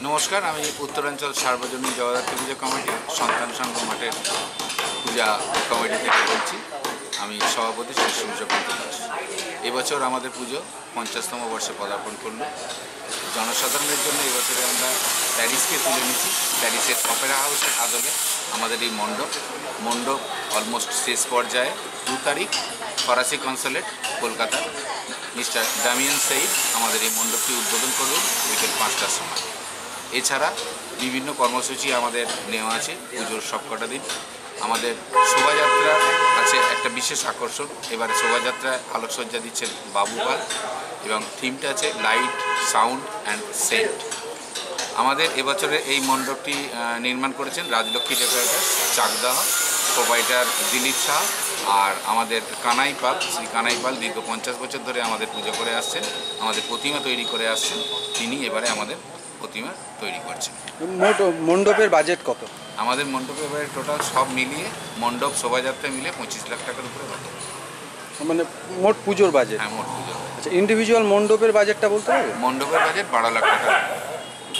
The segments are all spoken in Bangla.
নমস্কার, আমি উত্তরাঞ্চল সার্বজনীন জগদ্ধাত্রী পুজো কমিটি সন্তান সংঘ মাঠের পূজা কমিটি থেকে বলছি। আমি সভাপতি শ্রী সূর্যকান্ত দাস। এবছর আমাদের পুজো 50তম বর্ষে পদার্পণ করল। জনসাধারণের জন্য এবছরে আমরা প্যারিসকে তুলে নিচ্ছি। প্যারিসের অপেরা হাউসের আদলে আমাদের এই মণ্ডপ অলমোস্ট শেষ পর্যায়ে। 2 তারিখ ফরাসি কনসুলেট কলকাতা মিস্টার ডামিয়ান সেইদ আমাদের এই মণ্ডপটি উদ্বোধন করবেন বিকেল 5টার সময়। এছাড়া বিভিন্ন কর্মসূচি আমাদের নেওয়া আছে পুজোর সবকটা দিন। আমাদের শোভাযাত্রা আছে একটা বিশেষ আকর্ষণ। এবারে শোভাযাত্রায় আলোকসজ্জা দিচ্ছেন বাবু পাল এবং থিমটা আছে লাইট, সাউন্ড অ্যান্ড সেন্ট। আমাদের এবছরে এই মণ্ডপটি নির্মাণ করেছেন রাজলক্ষ্মী ডেকোরেটার্স, চাকদাহ, প্রোভাইডার দিলীপ শাহ আর আমাদের কানাই পাল। শ্রী কানাই পাল দীর্ঘ 50 বছর ধরে আমাদের পুজো করে আসছেন, আমাদের প্রতিমা তৈরি করে আসছেন। তিনি এবারে আমাদের প্রতিমা তৈরি করছেন। মণ্ডপের বাজেট কত? আমাদের মণ্ডপে এবারে টোটাল সব মিলিয়ে মণ্ডপ শোভাযাত্রা মিলে 25 লাখ টাকার উপরে বাজেট। মানে মোট পুজোর বাজেট? হ্যাঁ, মোট পুজোর। আচ্ছা, ইন্ডিভিজুয়াল মণ্ডপের বাজেটটা বলতে হবে? মণ্ডপের বাজেট 12 লাখ টাকা।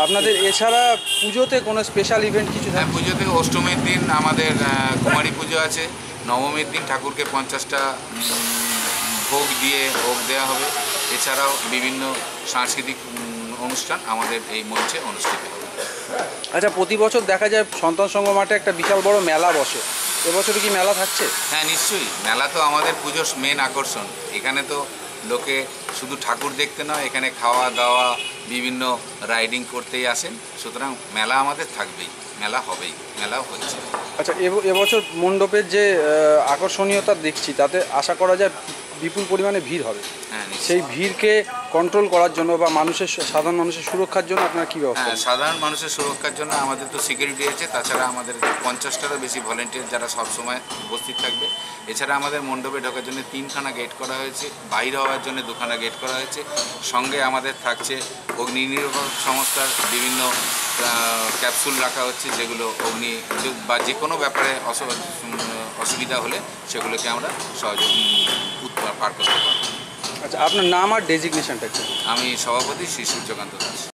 আপনাদের এছাড়া পুজোতে কোনো স্পেশাল ইভেন্ট কিছু? হ্যাঁ, পুজোতে অষ্টমীর দিন আমাদের কুমারী পুজো আছে। নবমীর দিন ঠাকুরকে 50টা ভোগ দেওয়া হবে। এছাড়াও বিভিন্ন সাংস্কৃতিক অনুষ্ঠান আমাদের এই মঞ্চে অনুষ্ঠিত হবে। আচ্ছা, প্রতি বছর দেখা যায় সন্তান সংঘ মাঠে একটা বিশাল বড় মেলা বসে, এবছরও কি মেলা থাকছে? হ্যাঁ, নিশ্চয়ই। মেলা তো আমাদের পুজোর মেন আকর্ষণ। এখানে তো লোকে শুধু ঠাকুর দেখতে নয়, এখানে খাওয়া দাওয়া বিভিন্ন রাইডিং করতেই আসেন। সুতরাং মেলা আমাদের থাকবেই, মেলা হবেই, মেলাও হচ্ছে। আচ্ছা, এবছর মণ্ডপের যে আকর্ষণীয়তা দেখছি তাতে আশা করা যায় বিপুল পরিমাণে ভিড় হবে। হ্যাঁ, সেই ভিড়কে কন্ট্রোল করার জন্য বা সাধারণ মানুষের সুরক্ষার জন্য আপনারা কী ব্যবস্থা? হ্যাঁ, সাধারণ মানুষের সুরক্ষার জন্য আমাদের তো সিকিউরিটি আছে। তাছাড়া আমাদের 50টারও বেশি ভলেন্টিয়ার যারা সবসময় উপস্থিত থাকবে। এছাড়া আমাদের মণ্ডপে ঢোকার জন্য 3খানা গেট করা হয়েছে, বাইরে হওয়ার জন্য 2খানা গেট করা হয়েছে। সঙ্গে আমাদের থাকছে অগ্নি নির্বাপক সংস্থার বিভিন্ন ক্যাপসুল রাখা হচ্ছে, যেগুলো অগ্নি বা যে কোনো ব্যাপারে অসুবিধা হলে সেগুলোকে আমরা সহজে পার করতে পারব। আচ্ছা, আপনার নাম আর ডেজিগনেশনটা কি? আমি সভাপতি শ্রী সূর্যকান্ত দাস।